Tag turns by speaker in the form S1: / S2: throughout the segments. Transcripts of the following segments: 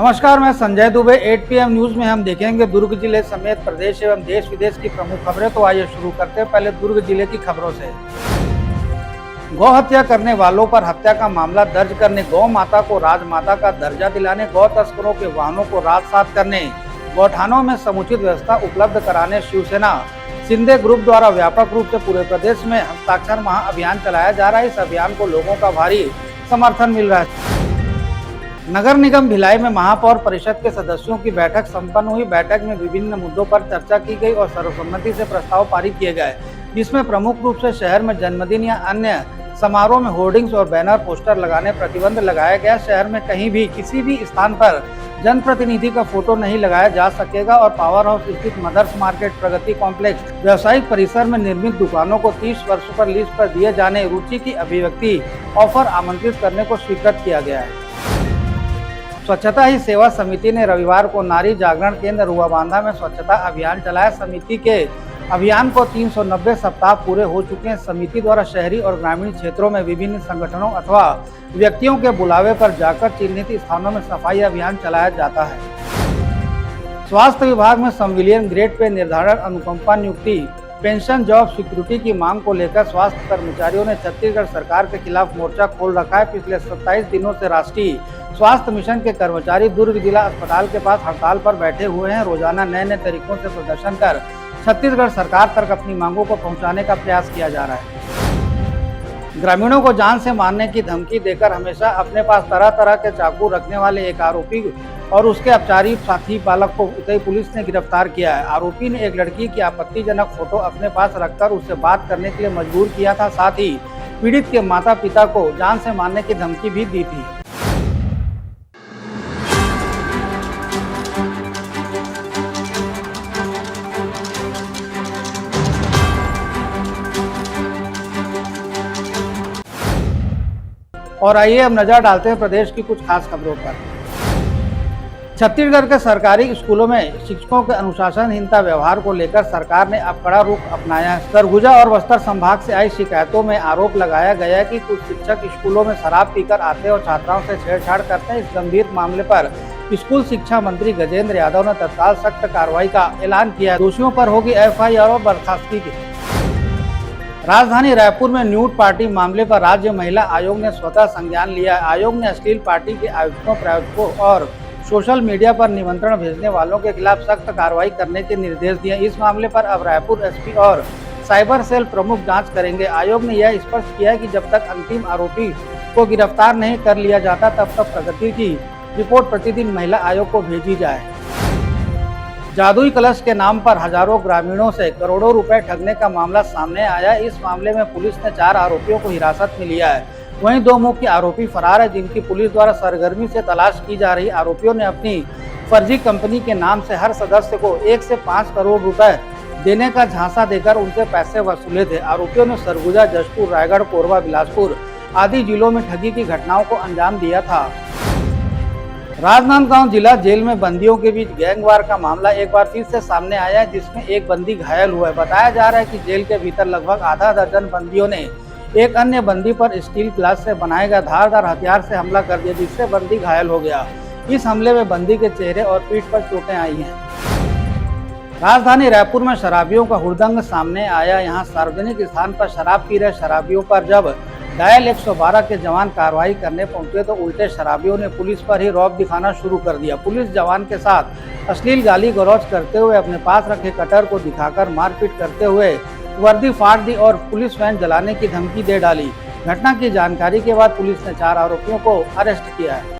S1: नमस्कार, मैं Sanjay Dubey. 8 PM news में हम देखेंगे दुर्ग जिले समेत प्रदेश एवं देश विदेश की प्रमुख खबरें। तो आइए शुरू करते हैं पहले दुर्ग जिले की खबरों से। गौ हत्या करने वालों पर हत्या का मामला दर्ज करने, गौ माता को राजमाता का दर्जा दिलाने, गौ तस्करों के वाहनों को राजसात करने, गौठानों में समुचित व्यवस्था उपलब्ध कराने शिवसेना शिंदे ग्रुप द्वारा व्यापक रूप से पूरे प्रदेश में हस्ताक्षर महाअभियान चलाया जा रहा है। इस अभियान को लोगों का भारी समर्थन मिल रहा है। नगर निगम भिलाई में महापौर परिषद के सदस्यों की बैठक संपन्न हुई। बैठक में विभिन्न मुद्दों पर चर्चा की गई और सर्वसम्मति से प्रस्ताव पारित किए गए, जिसमें प्रमुख रूप से शहर में जन्मदिन या अन्य समारोह में होर्डिंग्स और बैनर पोस्टर लगाने प्रतिबंध लगाया गया। शहर में कहीं भी किसी भी स्थान पर जनप्रतिनिधि का फोटो नहीं लगाया जा सकेगा और पावर हाउस स्थित मदर्स मार्केट प्रगति कॉम्प्लेक्स व्यावसायिक परिसर में निर्मित दुकानों को 30 वर्ष पर लीज पर दिए जाने रुचि की अभिव्यक्ति ऑफर आमंत्रित करने को स्वीकृत किया गया है। स्वच्छता ही सेवा समिति ने रविवार को नारी जागरण केंद्र रुआबांधा में स्वच्छता अभियान चलाया। समिति के अभियान को 390 सप्ताह पूरे हो चुके हैं। समिति द्वारा शहरी और ग्रामीण क्षेत्रों में विभिन्न संगठनों अथवा व्यक्तियों के बुलावे पर जाकर चिन्हित स्थानों में सफाई अभियान चलाया जाता है। स्वास्थ्य विभाग में संविलियन ग्रेड पे निर्धारण, अनुकंपा नियुक्ति, पेंशन, जॉब सिक्योरिटी की मांग को लेकर स्वास्थ्य कर्मचारियों ने छत्तीसगढ़ सरकार के खिलाफ मोर्चा खोल रखा है। पिछले 27 दिनों से राष्ट्रीय स्वास्थ्य मिशन के कर्मचारी दुर्ग जिला अस्पताल के पास हड़ताल पर बैठे हुए हैं। रोजाना नए नए तरीकों से प्रदर्शन कर छत्तीसगढ़ सरकार तक अपनी मांगों को पहुंचाने का प्रयास किया जा रहा है। ग्रामीणों को जान से मारने की धमकी देकर हमेशा अपने पास तरह तरह के चाकू रखने वाले एक आरोपी और उसके अपचारी साथी बालक को उदय पुलिस ने गिरफ्तार किया है। आरोपी ने एक लड़की की आपत्तिजनक फोटो अपने पास रखकर उससे बात करने के लिए मजबूर किया था। साथ ही पीड़ित के माता पिता को जान से मारने की धमकी भी दी थी। और आइए अब नजर डालते हैं प्रदेश की कुछ खास खबरों पर। छत्तीसगढ़ के सरकारी स्कूलों में शिक्षकों के अनुशासनहीनता व्यवहार को लेकर सरकार ने अब कड़ा रुख अपनाया है। सरगुजा और बस्तर संभाग से आई शिकायतों में आरोप लगाया गया है कि कुछ शिक्षक स्कूलों में शराब पीकर आते और छात्राओं से छेड़छाड़ करते हैं। इस गंभीर मामले पर स्कूल शिक्षा मंत्री गजेंद्र यादव ने तत्काल सख्त कार्रवाई का ऐलान किया। दोषियों पर होगी FIR और बर्खास्तगी की। राजधानी रायपुर में न्यूड पार्टी मामले पर राज्य महिला आयोग ने स्वतः संज्ञान लिया। आयोग ने अश्लील पार्टी के आयोजकों, प्रायोजकों और सोशल मीडिया पर निमंत्रण भेजने वालों के खिलाफ सख्त कार्रवाई करने के निर्देश दिए। इस मामले पर अब रायपुर SP और साइबर सेल प्रमुख जांच करेंगे। आयोग ने यह स्पष्ट किया है कि जब तक अंतिम आरोपी को गिरफ्तार नहीं कर लिया जाता तब तक प्रगति की रिपोर्ट प्रतिदिन महिला आयोग को भेजी जाए। जादुई कलश के नाम पर हजारों ग्रामीणों से करोड़ों रुपए ठगने का मामला सामने आया। इस मामले में पुलिस ने 4 आरोपियों को हिरासत में लिया है। वहीं 2 मुख्य आरोपी फरार है, जिनकी पुलिस द्वारा सरगर्मी से तलाश की जा रही। आरोपियों ने अपनी फर्जी कंपनी के नाम से हर सदस्य को 1 से 5 करोड़ रुपए देने का झांसा देकर उनसे पैसे वसूले थे। आरोपियों ने सरगुजा, जशपुर, रायगढ़, कोरबा, बिलासपुर आदि जिलों में ठगी की घटनाओं को अंजाम दिया था। राजनांदगांव जिला जेल में बंदियों के बीच गैंगवार का मामला एक बार फिर से सामने आया है, जिसमें एक बंदी घायल हुआ है। बताया जा रहा है कि जेल के भीतर लगभग आधा दर्जन बंदियों ने एक अन्य बंदी पर स्टील ग्लास से बनाए गए धारदार हथियार से हमला कर दिया, जिससे बंदी घायल हो गया। इस हमले में बंदी के चेहरे और पीठ पर चोटें आई हैं। राजधानी रायपुर में शराबियों का हुड़दंग सामने आया। यहाँ सार्वजनिक स्थान पर शराब पी रहे शराबियों पर जब डायल 112 के जवान कार्रवाई करने पहुंचे तो उल्टे शराबियों ने पुलिस पर ही रौब दिखाना शुरू कर दिया। पुलिस जवान के साथ अश्लील गाली गलौज करते हुए, अपने पास रखे कटर को दिखाकर मारपीट करते हुए वर्दी फाड़ दी और पुलिस वैन जलाने की धमकी दे डाली। घटना की जानकारी के बाद पुलिस ने 4 आरोपियों को अरेस्ट किया है।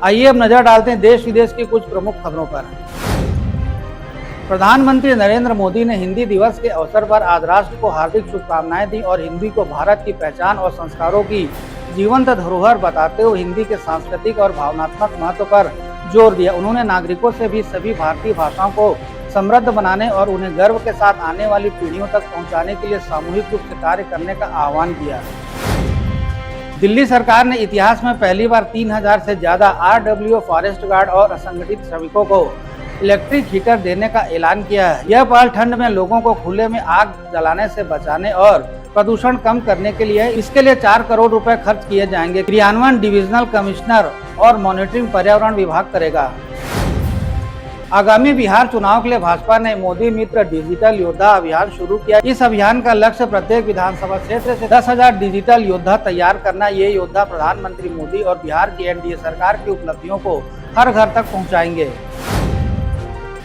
S1: आइए अब नजर डालते हैं देश विदेश की कुछ प्रमुख खबरों पर। प्रधानमंत्री नरेंद्र मोदी ने हिंदी दिवस के अवसर पर आज राष्ट्र को हार्दिक शुभकामनाएं दी और हिंदी को भारत की पहचान और संस्कारों की जीवंत धरोहर बताते हुए हिंदी के सांस्कृतिक और भावनात्मक महत्व पर जोर दिया। उन्होंने नागरिकों से भी सभी भारतीय भाषाओं को समृद्ध बनाने और उन्हें गर्व के साथ आने वाली पीढ़ियों तक पहुँचाने के लिए सामूहिक रूप से कार्य करने का आह्वान किया। दिल्ली सरकार ने इतिहास में पहली बार 3000 से ज्यादा RWO फॉरेस्ट गार्ड और असंगठित श्रमिकों को इलेक्ट्रिक हीटर देने का ऐलान किया है। यह पहल ठंड में लोगों को खुले में आग जलाने से बचाने और प्रदूषण कम करने के लिए है। इसके लिए 4 करोड़ रुपए खर्च किए जाएंगे। क्रियान्वयन डिविजनल कमिश्नर और मॉनिटरिंग पर्यावरण विभाग करेगा। आगामी बिहार चुनाव के लिए भाजपा ने मोदी मित्र डिजिटल योद्धा अभियान शुरू किया। इस अभियान का लक्ष्य प्रत्येक विधानसभा क्षेत्र से 10,000 डिजिटल योद्धा तैयार करना। ये योद्धा प्रधानमंत्री मोदी और बिहार की एनडीए सरकार की उपलब्धियों को हर घर तक पहुंचाएंगे।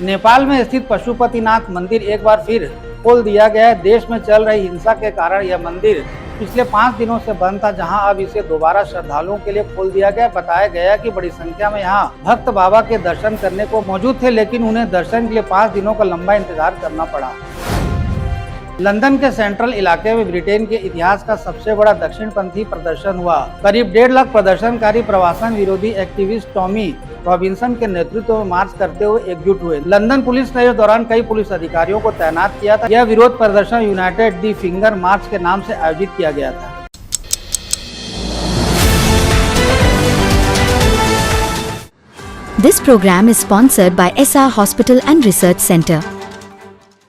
S1: नेपाल में स्थित पशुपतिनाथ मंदिर एक बार फिर खोल दिया गया है। देश में चल रही हिंसा के कारण यह मंदिर पिछले 5 दिनों से बंद था, जहां अब इसे दोबारा श्रद्धालुओं के लिए खोल दिया गया। बताया गया कि बड़ी संख्या में यहां भक्त बाबा के दर्शन करने को मौजूद थे, लेकिन उन्हें दर्शन के लिए 5 दिनों का लंबा इंतजार करना पड़ा। लंदन के सेंट्रल इलाके में ब्रिटेन के इतिहास का सबसे बड़ा दक्षिणपंथी प्रदर्शन हुआ। करीब 1.5 लाख प्रदर्शनकारी प्रवासन विरोधी एक्टिविस्ट टॉमी रॉबिन्सन के नेतृत्व में मार्च करते हुए एकजुट हुए। लंदन पुलिस ने इस दौरान कई पुलिस अधिकारियों को तैनात किया था। यह विरोध प्रदर्शन यूनाइटेड दी फिंगर मार्च के नाम से आयोजित किया गया था।
S2: This program is sponsored by SR Hospital and Research Center.